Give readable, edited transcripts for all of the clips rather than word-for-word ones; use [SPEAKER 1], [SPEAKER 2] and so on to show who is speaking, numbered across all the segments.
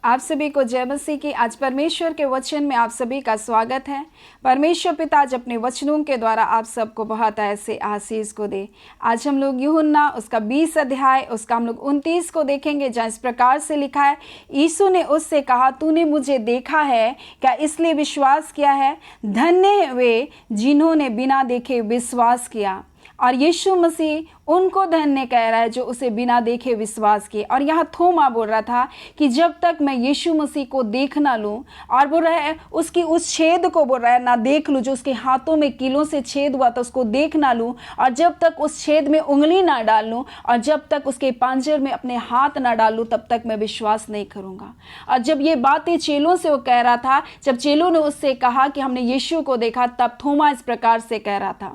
[SPEAKER 1] आप सभी को जय मसीह की। आज परमेश्वर के वचन में आप सभी का स्वागत है। परमेश्वर पिता आज अपने वचनों के द्वारा आप सबको बहुत ऐसे आशीष को दे। आज हम लोग यूहन्ना उसका 20 अध्याय उसका हम लोग 29 को देखेंगे, जहाँ इस प्रकार से लिखा है, यीशु ने उससे कहा, तूने मुझे देखा है क्या इसलिए विश्वास किया है? धन्य है वे जिन्होंने बिना देखे विश्वास किया। और यीशु मसीह उनको धन्य कह रहा है जो उसे बिना देखे विश्वास किए। और यहाँ थोमा बोल रहा था कि जब तक मैं यीशु मसीह को देख ना लूँ, और बोल रहा है उसकी उस छेद को बोल रहा है ना देख लूँ, जो उसके हाथों में कीलों से छेद हुआ था उसको देख ना लूँ, और जब तक उस छेद में उंगली ना डाल लूँ, और जब तक उसके पांजर में अपने हाथ ना डाल लूँ, तब तक मैं विश्वास नहीं करूँगा। और जब ये बातें चेलों से वो कह रहा था, जब चेलों ने उससे कहा कि हमने यीशु को देखा, तब थोमा इस प्रकार से कह रहा था।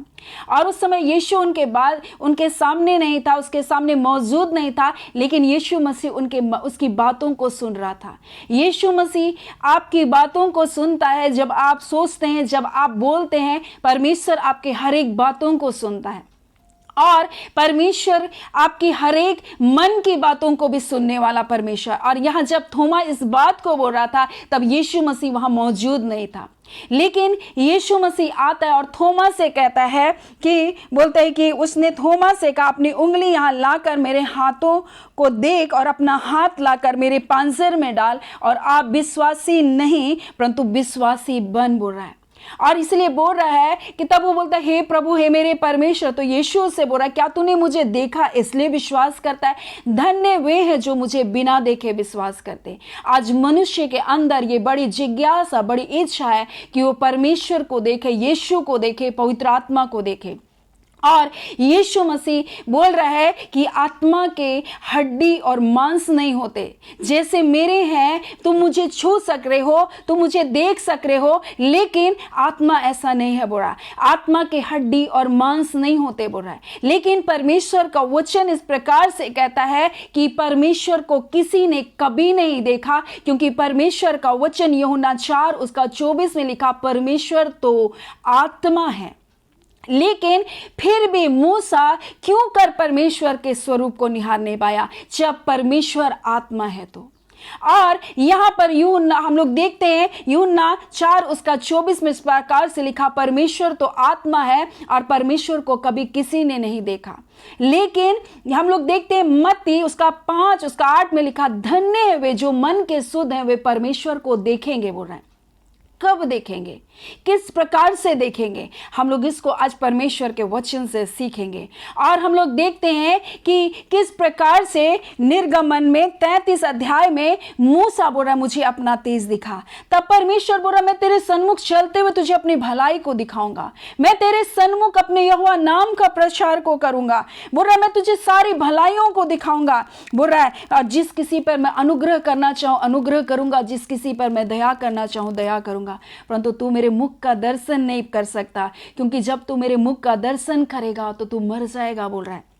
[SPEAKER 1] और उस समय यीशु उनके बाद उनके सामने नहीं था, उसके सामने मौजूद नहीं था, लेकिन यीशु मसीह उसकी बातों को सुन रहा था। यीशु मसीह आपकी बातों को सुनता है। जब आप सोचते हैं, जब आप बोलते हैं, परमेश्वर आपके हर एक बातों को सुनता है। और परमेश्वर आपकी हर एक मन की बातों को भी सुनने वाला परमेश्वर। और यहाँ जब थोमा इस बात को बोल रहा था, तब यीशु मसीह वहां मौजूद नहीं था, लेकिन यीशु मसीह आता है और थोमा से कहता है कि बोलता है कि उसने थोमा से कहा, अपनी उंगली यहाँ लाकर मेरे हाथों को देख और अपना हाथ लाकर मेरे पांजर में डाल। और आप विश्वासी नहीं परंतु विश्वासी बन, बोल रहा है। और इसलिए बोल रहा है कि तब वो बोलता है, हे प्रभु, हे मेरे परमेश्वर। तो यीशु से बोल रहा है, क्या तूने मुझे देखा इसलिए विश्वास करता है? धन्य वे हैं जो मुझे बिना देखे विश्वास करते। आज मनुष्य के अंदर ये बड़ी जिज्ञासा, बड़ी इच्छा है कि वो परमेश्वर को देखे, यीशु को देखे, पवित्र आत्मा को देखे। और यीशु मसीह बोल रहा है कि आत्मा के हड्डी और मांस नहीं होते, जैसे मेरे हैं तुम मुझे छू सक रहे हो, तुम मुझे देख सक रहे हो, लेकिन आत्मा ऐसा नहीं है, बोल रहा है। आत्मा के हड्डी और मांस नहीं होते, बोल रहा है। लेकिन परमेश्वर का वचन इस प्रकार से कहता है कि परमेश्वर को किसी ने कभी नहीं देखा, क्योंकि परमेश्वर का वचन यूहन्ना 4 उसका 24 में लिखा, परमेश्वर तो आत्मा है। लेकिन फिर भी मूसा क्यों कर परमेश्वर के स्वरूप को निहार नहीं पाया, जब परमेश्वर आत्मा है तो। और यहां पर यूहन्ना हम लोग देखते हैं, यूहन्ना 4 उसका 24 में इस प्रकार से लिखा, परमेश्वर तो आत्मा है और परमेश्वर को कभी किसी ने नहीं देखा। लेकिन हम लोग देखते हैं मत्ती उसका 5 उसका 8 में लिखा, धन्य है वे जो मन के शुद्ध हैं, वे परमेश्वर को देखेंगे, बोल रहे हैं। कब देखेंगे, किस प्रकार से देखेंगे, हम लोग इसको आज परमेश्वर के वचन से सीखेंगे। और हम लोग देखते हैं कि किस प्रकार से निर्गमन में 33 अध्याय में मूसा बोल रहा, मुझे अपना तेज दिखा। तब परमेश्वर बोल रहा, मैं तेरे सन्मुख चलते हुए तुझे अपनी भलाई को दिखाऊंगा, मैं तेरे सन्मुख अपने यहोवा नाम का प्रचार को करूंगा, बोल रहा, मैं तुझे सारी भलाइयों को दिखाऊंगा, बोल रहा है। और जिस किसी पर मैं अनुग्रह करना चाहूं अनुग्रह करूंगा, जिस किसी पर मैं दया करना चाहूं दया करूंगा। परंतु तू मेरे मुख का दर्शन नहीं कर सकता, क्योंकि जब तू मेरे मुख का दर्शन करेगा तो तू मर जाएगा, बोल रहा है।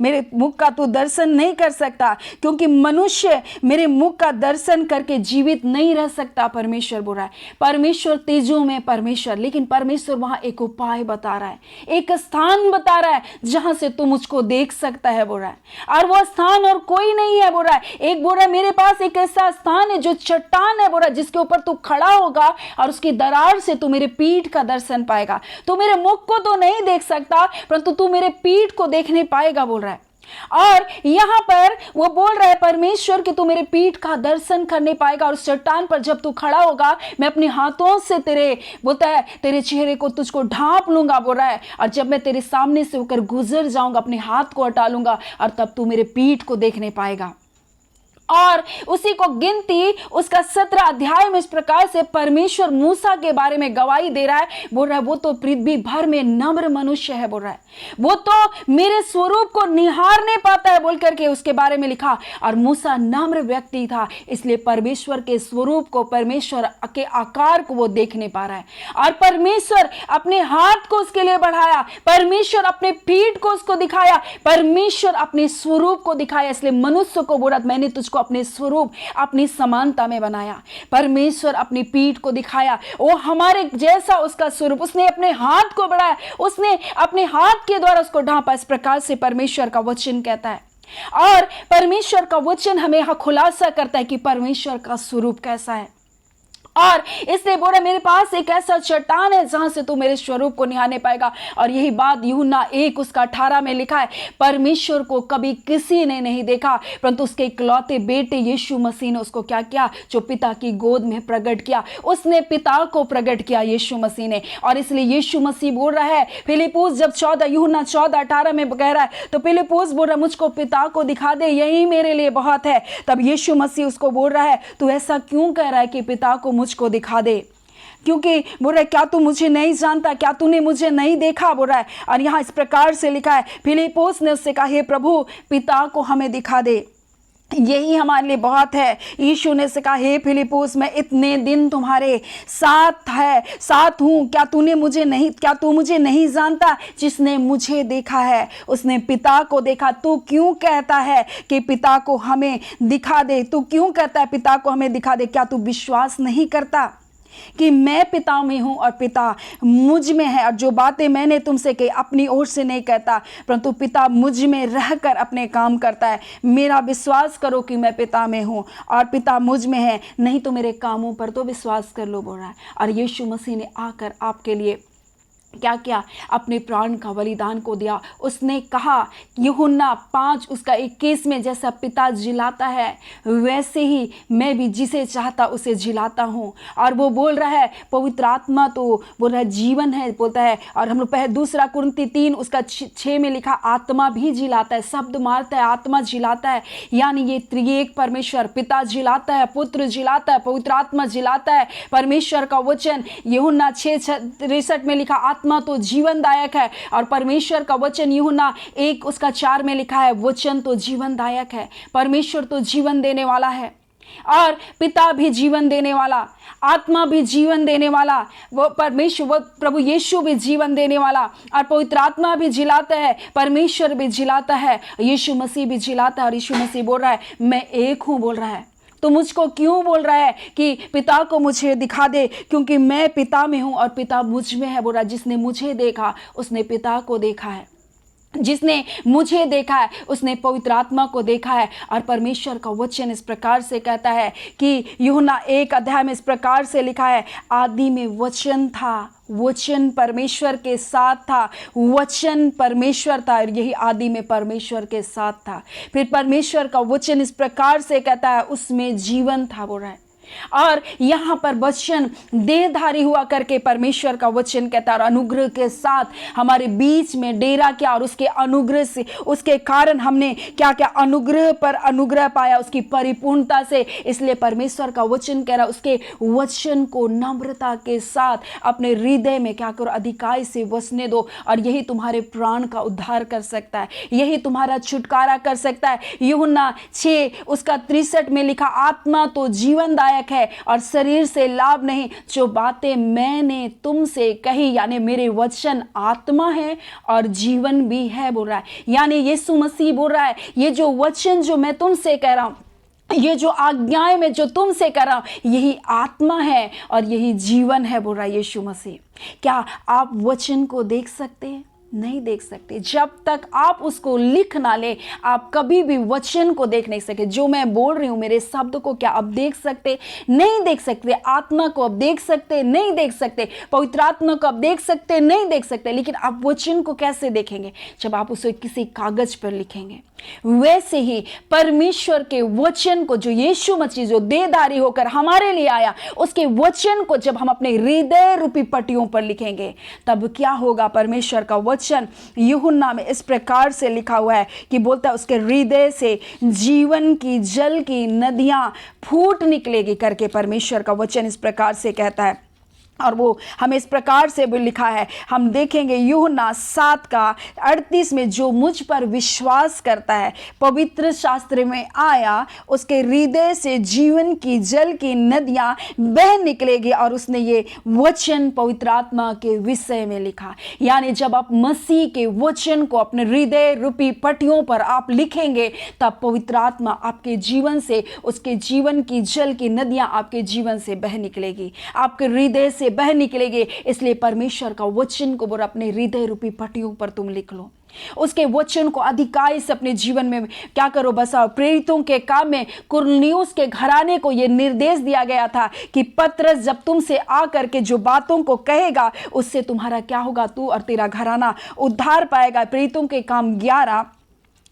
[SPEAKER 1] मेरे मुख का तू दर्शन नहीं कर सकता, क्योंकि मनुष्य मेरे मुख का दर्शन करके जीवित नहीं रह सकता, परमेश्वर बोल रहा है। परमेश्वर तेजों में परमेश्वर, लेकिन परमेश्वर वहां एक उपाय बता रहा है, एक स्थान बता रहा है जहां से तू मुझको देख सकता है, बोल रहा है। और वो स्थान और कोई नहीं है, बोल रहा है। एक बोल रहा है, मेरे पास एक ऐसा स्थान है जो चट्टान है, बोल रहा है, जिसके ऊपर तू खड़ा होगा और उसकी दरार से तू मेरे पीठ का दर्शन पाएगा। तू मेरे मुख को तो नहीं देख सकता, परंतु तू मेरे पीठ को देखने पाएगा, बोल रहा है। और यहां पर वो बोल रहा है परमेश्वर कि तू मेरे पीठ का दर्शन करने पाएगा, और उस चट्टान पर जब तू खड़ा होगा, मैं अपने हाथों से बोलता है तेरे चेहरे को तुझको ढांप लूंगा, बोल रहा है। और जब मैं तेरे सामने से होकर गुजर जाऊंगा, अपने हाथ को हटा लूंगा, और तब तू मेरे पीठ को देखने पाएगा। और उसी को गिनती उसका 17 अध्याय में इस प्रकार से परमेश्वर मूसा के बारे में गवाही दे रहा है, बोल रहा है वो तो पृथ्वी भर में नम्र मनुष्य है, बोल रहा है, वो तो मेरे स्वरूप को निहार नहीं पाता है, बोल करके उसके बारे में लिखा। और मूसा नम्र व्यक्ति था, इसलिए परमेश्वर के स्वरूप को, परमेश्वर के आकार को वो देख नहीं पा रहा है। और परमेश्वर अपने हाथ को उसके लिए बढ़ाया, परमेश्वर अपने पीठ को उसको दिखाया, परमेश्वर अपने स्वरूप को दिखाया। इसलिए मनुष्य को बोला, मैंने तुझको अपने स्वरूप अपनी समानता में बनाया। परमेश्वर अपनी पीठ को दिखाया, वो हमारे जैसा उसका स्वरूप, उसने अपने हाथ को बढ़ाया, उसने अपने हाथ के द्वारा उसको ढांपा। इस प्रकार से परमेश्वर का वचन कहता है। और परमेश्वर का वचन हमें यह खुलासा करता है कि परमेश्वर का स्वरूप कैसा है। और इसलिए बोला मेरे पास एक ऐसा चट्टान है जहां से तू मेरे स्वरूप को निहारने पाएगा। और यही बात यूहन्ना 1:18 में लिखा है, परमेश्वर को कभी किसी ने नहीं देखा परंतु उसके इकलौते बेटे यीशु मसीह ने उसको क्या किया, जो पिता की गोद में प्रकट किया। उसने पिता को प्रकट किया यीशु मसीह ने। और इसलिए यीशु मसीह बोल रहा है फिलिप्पुस जब यूहन्ना 14:18 में कह रहा है, तो फिलिप्पुस बोल रहा है मुझको पिता को दिखा दे, यही मेरे लिए बहुत है। तब यीशु मसीह उसको बोल रहा है तू ऐसा क्यों कह रहा है कि पिता को मुझको दिखा दे, क्योंकि बोल रहा है क्या तू मुझे नहीं जानता, क्या तूने मुझे नहीं देखा, बोल रहा है। और यहाँ इस प्रकार से लिखा है, फिलिप्पुस ने उससे कहा हे प्रभु पिता को हमें दिखा दे, यही हमारे लिए बहुत है। यीशु ने से कहा हे फिलिप्पुस मैं इतने दिन तुम्हारे साथ हूँ, क्या तू मुझे नहीं जानता? जिसने मुझे देखा है उसने पिता को देखा। तू क्यों कहता है कि पिता को हमें दिखा दे? तू क्यों कहता है पिता को हमें दिखा दे? क्या तू विश्वास नहीं करता कि मैं पिता में हूं और पिता मुझ में है? और जो बातें मैंने तुमसे कही अपनी ओर से नहीं कहता परंतु पिता मुझ में रहकर अपने काम करता है। मेरा विश्वास करो कि मैं पिता में हूं और पिता मुझ में है, नहीं तो मेरे कामों पर तो विश्वास कर लो, बोल रहा है। और यीशु मसीह ने आकर आपके लिए क्या किया? अपने प्राण का बलिदान को दिया। उसने कहा यूहन्ना 5:21 में जैसा पिता जिलाता है वैसे ही मैं भी जिसे चाहता उसे जिलाता हूँ। और वो बोल रहा है पवित्र आत्मा तो बोल रहा है जीवन है बोलता है। और हम लोग 2 कुरिन्थी 3:6 में लिखा आत्मा भी जिलाता है, शब्द मारता है, आत्मा जिलाता है। यानी ये त्रिएक परमेश्वर पिता जिलाता है, पुत्र जिलाता है, पवित्र आत्मा जिलाता है। परमेश्वर का वचन यूहन्ना 6:63 में लिखा आत्मा तो जीवनदायक है। और परमेश्वर का वचन यूहन्ना 1:4 में लिखा है वचन तो जीवनदायक है। परमेश्वर तो जीवन देने वाला है और पिता भी जीवन देने वाला, आत्मा भी जीवन देने वाला, वो परमेश्वर वो प्रभु यीशु भी जीवन देने वाला। और पवित्र आत्मा भी जिलाता है, परमेश्वर भी जिलाता है, यीशु मसीह भी जिलाता है। और यीशु मसीह बोल रहा है मैं एक हूं, बोल रहा है। तो मुझको क्यों बोल रहा है कि पिता को मुझे दिखा दे? क्योंकि मैं पिता में हूं और पिता मुझ में है, बोल रहा है। जिसने मुझे देखा उसने पिता को देखा है, जिसने मुझे देखा है उसने पवित्र आत्मा को देखा है। और परमेश्वर का वचन इस प्रकार से कहता है कि यूहन्ना 1 में इस प्रकार से लिखा है आदि में वचन था, वचन परमेश्वर के साथ था, वचन परमेश्वर था और यही आदि में परमेश्वर के साथ था। फिर परमेश्वर का वचन इस प्रकार से कहता है उसमें जीवन था, बोल रहा है। और यहाँ पर वचन देहधारी हुआ करके परमेश्वर का वचन कहता है और अनुग्रह के साथ हमारे बीच में डेरा किया। और उसके अनुग्रह से, उसके कारण हमने क्या क्या अनुग्रह पर अनुग्रह पाया उसकी परिपूर्णता से। इसलिए परमेश्वर का वचन कह रहा है उसके वचन को नम्रता के साथ अपने हृदय में क्या करो, अधिकाई से वसने दो। और यही तुम्हारे प्राण का उद्धार कर सकता है, यही तुम्हारा छुटकारा कर सकता है। यूहन्ना 6:63 में लिखा आत्मा तो जीवनदायक है और शरीर से लाभ नहीं। जो बातें मैंने तुमसे कही, यानी मेरे वचन आत्मा है और जीवन भी है, बोल रहा है। यानी यीशु मसीह बोल रहा है ये जो वचन जो मैं तुमसे कह रहा हूं, ये जो आज्ञाएं मैं जो तुमसे कर रहा हूं, यही आत्मा है और यही जीवन है, बोल रहा है यीशु मसीह। क्या आप वचन को देख सकते हैं? नहीं देख सकते। जब तक आप उसको लिख ना ले आप कभी भी वचन को देख नहीं सकते। जो मैं बोल रही हूं मेरे शब्द को क्या आप देख सकते? नहीं देख सकते। आत्मा को आप देख सकते? नहीं देख सकते। पवित्र आत्मा को आप देख सकते? नहीं देख सकते। लेकिन आप वचन को कैसे देखेंगे? जब आप उसे किसी कागज पर लिखेंगे। वैसे ही परमेश्वर के वचन को जो यीशु मसीह जो देहधारी होकर हमारे लिए आया, उसके वचन को जब हम अपने हृदय रूपी पट्टियों पर लिखेंगे तब क्या होगा? परमेश्वर का वचन यूहन्ना में इस प्रकार से लिखा हुआ है कि बोलता है उसके हृदय से जीवन की जल की नदियां फूट निकलेगी करके परमेश्वर का वचन इस प्रकार से कहता है। और वो हमें इस प्रकार से भी लिखा है, हम देखेंगे यूहन्ना 7:38 में जो मुझ पर विश्वास करता है, पवित्र शास्त्र में आया, उसके हृदय से जीवन की जल की नदियां बह निकलेगी। और उसने ये वचन पवित्र आत्मा के विषय में लिखा। यानी जब आप मसीह के वचन को अपने हृदय रूपी पट्टियों पर आप लिखेंगे तब पवित्र आत्मा आपके जीवन से, उसके जीवन की जल की नदियां आपके जीवन से बह निकलेगी, आपके हृदय से बह निकलेंगे। इसलिए परमेश्वर का वचन को बोल अपने हृदय रूपी पट्टियों पर तुम लिख लो। उसके वचन को अधिकाई से अपने जीवन में क्या करो, बसाओ। प्रेरितों के काम में कुरनेलियुस के घराने को यह निर्देश दिया गया था कि पतरस जब तुमसे आकर के जो बातों को कहेगा उससे तुम्हारा क्या होगा, तू और तेरा घराना उद्धार पाएगा। प्रेरितों के काम 11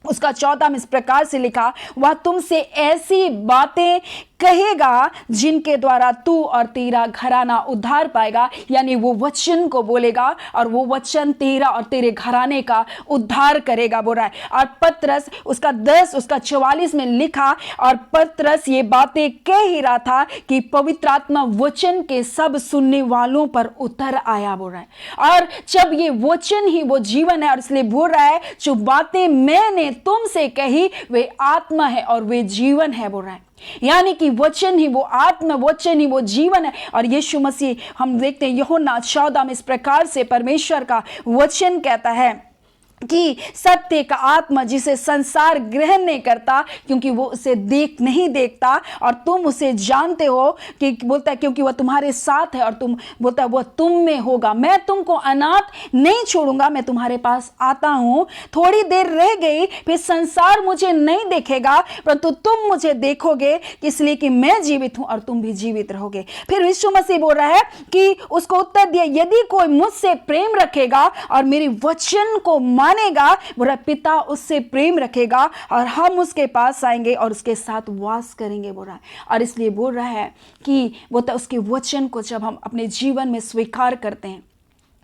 [SPEAKER 1] उसका 14 में इस प्रकार से लिखा, वह तुमसे ऐसी बातें कहेगा जिनके द्वारा तू और तेरा घराना उद्धार पाएगा। यानी वो वचन को बोलेगा और वो वचन तेरा और तेरे घराने का उद्धार करेगा, बोल रहा है। और पतरस उसका 10 उसका 44 में लिखा, और पतरस ये बातें कह ही रहा था कि पवित्र आत्मा वचन के सब सुनने वालों पर उतर आया, बोल रहा है। और जब ये वचन ही वो जीवन है, और इसलिए बोल रहा है जो बातें मैंने तुमसे कही वे आत्मा है और वे जीवन है, बोल रहा है। यानी कि वचन ही वो आत्मा, वचन ही वो जीवन है। और यीशु मसीह हम देखते हैं यूहन्ना 14 में इस प्रकार से परमेश्वर का वचन कहता है कि सत्य का आत्मा जिसे संसार ग्रहण नहीं करता क्योंकि वो उसे नहीं देखता, और तुम उसे जानते हो कि बोलता है क्योंकि वह तुम्हारे साथ है, और तुम बोलता है वह तुम में होगा। मैं तुमको अनाथ नहीं छोड़ूंगा, मैं तुम्हारे पास आता हूं। थोड़ी देर रह गई, फिर संसार मुझे नहीं देखेगा परंतु तुम मुझे देखोगे, इसलिए कि मैं जीवित हूं और तुम भी जीवित रहोगे। फिर यीशु मसीह बोल रहा है कि उसको उत्तर दिया, यदि कोई मुझसे प्रेम रखेगा और मेरे वचन को मानेगा, बोला पिता उससे प्रेम रखेगा और हम उसके पास आएंगे और उसके साथ वास करेंगे, बोल रहा है। और इसलिए बोल रहा है कि वो तो उसके वचन को जब हम अपने जीवन में स्वीकार करते हैं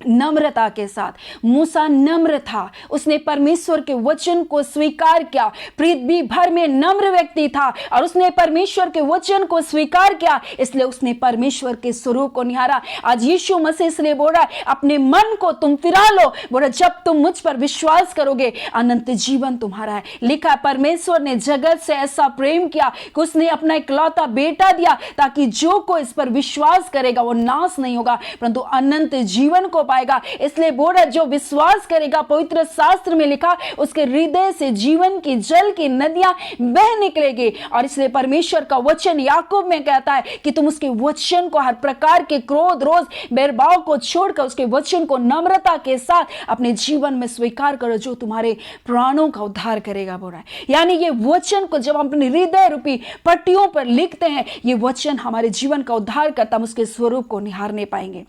[SPEAKER 1] नम्रता के साथ, मूसा नम्र था, उसने परमेश्वर के वचन को स्वीकार किया। पृथ्वी भर में नम्र व्यक्ति था और उसने परमेश्वर के वचन को स्वीकार किया, इसलिए उसने परमेश्वर के स्वरूप को निहारा। आज यीशु मसीह इसलिए बोल रहा है अपने मन को तुम फिरा लो, बोला जब तुम मुझ पर विश्वास करोगे अनंत जीवन तुम्हारा है। लिखा परमेश्वर ने जगत से ऐसा प्रेम किया कि उसने अपना इकलौता बेटा दिया ताकि जो कोई इस पर विश्वास करेगा वो नाश नहीं होगा परंतु अनंत जीवन को पाएगा। इसलिए बोल रहा जो विश्वास करेगा, पवित्र शास्त्र में लिखा उसके हृदय से जीवन की जल की नदियां बह निकलेगी। और इसलिए परमेश्वर का वचन याकूब में कहता है कि तुम उसके वचन को, हर प्रकार के क्रोध रोज भेदभाव को छोड़कर उसके वचन को नम्रता के साथ अपने जीवन में स्वीकार करो, जो तुम्हारे प्राणों का उद्धार करेगा, बोल रहा है। यानी ये वचन को जब हम अपने हृदय रूपी पट्टियों पर लिखते हैं, ये वचन हमारे जीवन का उद्धार करता, हम उसके स्वरूप को निहारने पाएंगे।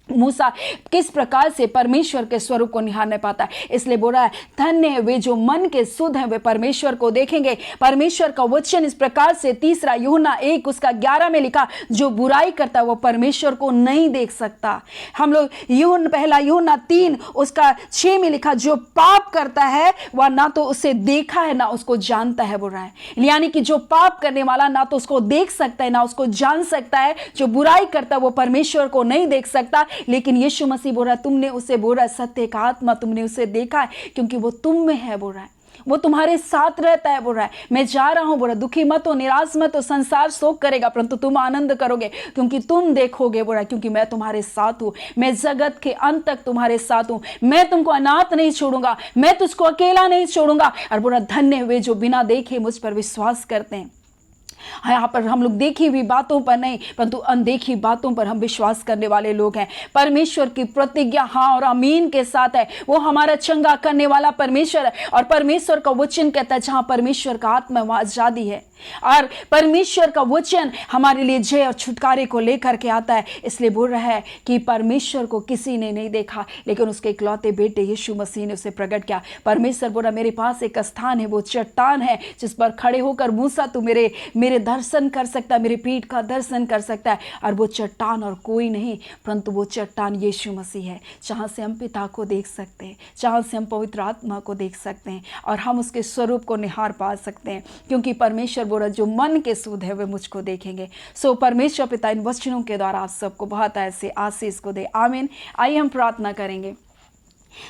[SPEAKER 1] मूसा किस प्रकार से परमेश्वर के स्वरूप को निहारने पाता है, इसलिए बोल रहा है धन्य है वे जो मन के शुद्ध हैं, वे परमेश्वर को देखेंगे। परमेश्वर का वचन इस प्रकार से 3 यूहन्ना 1 उसका 11 में लिखा, जो बुराई करता है वो परमेश्वर को नहीं देख सकता। हम लोग पहला यूहन्ना 3 उसका 6 में लिखा, जो पाप करता है वह ना तो उसे देखा है ना उसको जानता है, बोल रहा है। यानी कि जो पाप करने वाला ना तो उसको देख सकता है ना उसको जान सकता है, जो बुराई करता है वो परमेश्वर को नहीं देख सकता। लेकिन यीशु मसीह बोल रहा है तुमने उसे, बोल रहा है सत्य का आत्मा तुमने उसे देखा है क्योंकि वो तुम में है, बोल रहा है वो तुम्हारे साथ रहता है, बोल रहा है मैं जा रहा हूं, बोल रहा दुखी मत हो, निराश मत हो, संसार शोक करेगा परंतु तुम आनंद करोगे क्योंकि तुम देखोगे, बोल रहा है क्योंकि मैं तुम्हारे साथ हूं, मैं जगत के अंत तक तुम्हारे साथ हूं, मैं तुमको अनाथ नहीं छोड़ूंगा, मैं तुझको अकेला नहीं छोड़ूंगा। और बोल रहा धन्य हुए जो बिना देखे मुझ पर विश्वास करते हैं। यहाँ पर हम लोग देखी हुई बातों पर नहीं परंतु अनदेखी बातों पर हम विश्वास करने वाले लोग हैं। परमेश्वर की प्रतिज्ञा हाँ और आमीन के साथ है, वो हमारा चंगा करने वाला परमेश्वर है। और परमेश्वर का वचन कहता है जहाँ परमेश्वर का आत्मा वहाँ आजादी है, और परमेश्वर का वचन हमारे लिए जय और छुटकारे को लेकर के आता है। इसलिए बोल रहा है कि परमेश्वर को किसी ने नहीं देखा लेकिन उसके इकलौते बेटे यीशु मसीह ने उसे प्रकट किया। परमेश्वर बोला मेरे पास एक स्थान है, वो चट्टान है जिस पर खड़े होकर मूसा तू मेरे दर्शन कर सकता है, मेरी पीठ का दर्शन कर सकता है। और वो चट्टान और कोई नहीं परंतु वो चट्टान यीशु मसीह है, जहाँ से हम पिता को देख सकते हैं, जहाँ से हम पवित्र आत्मा को देख सकते हैं और हम उसके स्वरूप को निहार पा सकते हैं, क्योंकि परमेश्वर बोला जो मन के शुद्ध है वे मुझको देखेंगे। सो परमेश्वर पिता इन वचनों के द्वारा आप सबको बहुत ऐसे आशीष को दे, आमीन। आइए हम प्रार्थना करेंगे।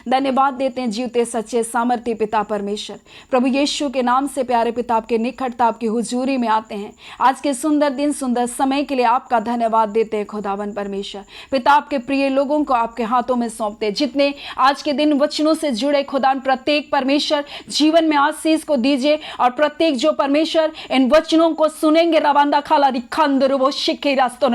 [SPEAKER 1] धन्यवाद देते हैं जीवते सच्चे सामर्थ्य पिता परमेश्वर, प्रभु यीशु के नाम से प्यारे पिता आपके निकटता आपकी हुजूरी में आते हैं। आज के सुंदर दिन सुंदर समय के लिए आपका धन्यवाद देते हैं खुदावन परमेश्वर पिता। आपके प्रिय लोगों को आपके हाथों में सौंपते, जितने आज के दिन वचनों से जुड़े खुदान प्रत्येक परमेश्वर जीवन में आशीष को दीजिए, और प्रत्येक जो परमेश्वर इन वचनों को सुनेंगे रवांदा खाला दिखंदर वो शिखे रास्तों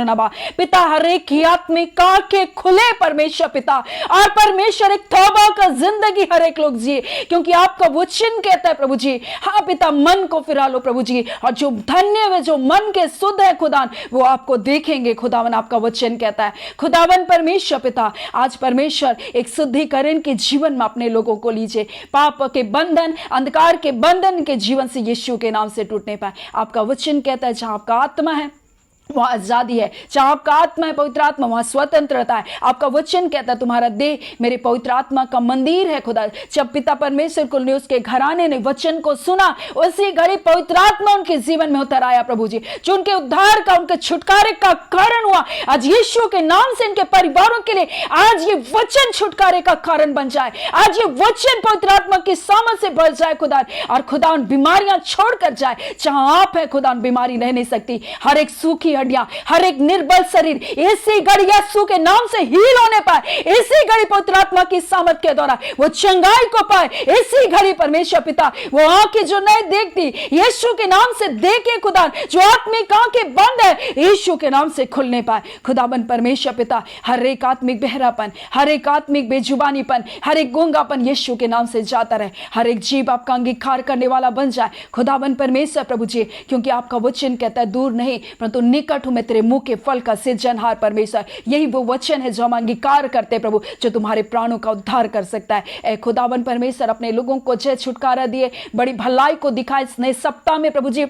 [SPEAKER 1] पिता, हर एक की आत्मिक आंखें खुले परमेश्वर पिता, और परमेश्वर एक तौबा का जिंदगी हर एक लोग जिए, क्योंकि आपका वचन कहता है प्रभु जी, हाँ पिता, मन को फिरा लो प्रभु जी, और जो धन्य वे जो मन के शुद्ध है खुदावन, वो आपको देखेंगे खुदावन, आपका वचन कहता है खुदावन। परमेश्वर पिता, आज परमेश्वर एक शुद्धिकरण के जीवन में अपने लोगों को लीजिए, पाप के बंधन, अंधकार के बंधन के जीवन से यीशु के नाम से टूटने पाए। आपका वचन कहता है जहां आपका आत्मा है वहां आजादी है, जहां आपका आत्मा है, पवित्र आत्मा, वहां स्वतंत्रता है। आपका वचन कहता है तुम्हारा देह मेरे पवित्र आत्मा का मंदिर है खुदा। जब पिता परमेश्वर को ने उसके घराने ने वचन को सुना, उसी घड़ी पवित्र आत्मा उनके जीवन में उतर आया प्रभु जी, जो उनके उद्धार का, उनके छुटकारे का कारण हुआ। आज यीशु के नाम से इनके परिवारों के लिए आज ये वचन छुटकारे का कारण बन जाए, आज ये वचन पवित्र आत्मा की सामर्थ से भर जाए खुदा, और खुदा उन बीमारियां छोड़कर जाए। जहां आप है खुदा बीमारी रह नहीं सकती, हर एक सूखी हड्डियां, हर एक निर्बल शरीर इसी घड़ी यीशु के नाम से हील होने पाए, इसी घड़ी पवित्र आत्मा की सामर्थ के द्वारा वो चंगाई को पाए, इसी घड़ी परमेश्वर पिता वो आंखें जो नहीं देखती यीशु के नाम से देखे खुदा, जो आत्मिक आंखें बंद है यीशु के नाम से खुलने पाए खुदाबंद। परमेश्वर पिता हर एक आत्मिक बहरापन, हर एक आत्मिक बेजुबानीपन, हर एक गूंगापन यीशु के नाम से जाता रहे, हर एक जीव आपका अंगीकार करने वाला बन जाए खुदाबंद परमेश्वर प्रभु जी, क्योंकि आपका वचन कहता है दूर नहीं परंतु निकट हूं मैं तेरे मुंह के फल का सिरजनहार। परमेश्वर यही वो वचन है जो हम अंगीकार करते प्रभु, जो तुम्हारे प्राणों का उद्धार कर सकता है। ए खुदावन परमेश्वर अपने लोगों को जय छुटकारा दिए, बड़ी भलाई को दिखाए इस नए सप्ताह में प्रभु जी,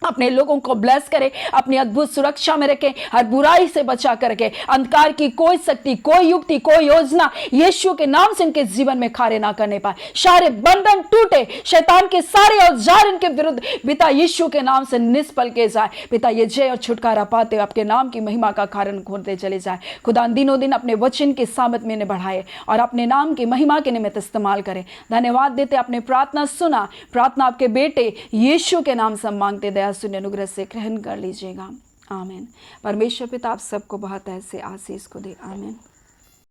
[SPEAKER 1] अपने लोगों को ब्लेस करे, अपनी अद्भुत सुरक्षा में रखे, हर बुराई से बचा कर रखे, अंधकार की कोई शक्ति, कोई युक्ति, कोई योजना यीशु के नाम से इनके जीवन में कार्य ना करने पाए, सारे बंधन टूटे, शैतान के सारे औजार इनके विरुद्ध पिता यीशु के नाम से निष्फल के जाए। पिता ये जय और छुटकारा पाते आपके नाम की महिमा का कारण होते चले जाए खुदा। दिनों दिन अपने वचन के सामत में बढ़ाए और अपने नाम की महिमा के निमित्त इस्तेमाल करें। धन्यवाद देते अपने प्रार्थना सुना, प्रार्थना आपके बेटे यीशु के नाम से मांगते, दया सुन अनुग्रह से ग्रहण कर लीजिएगा। आमीन। परमेश्वर पिता आप सबको बहुत ऐसे आशीष को दे। आमीन।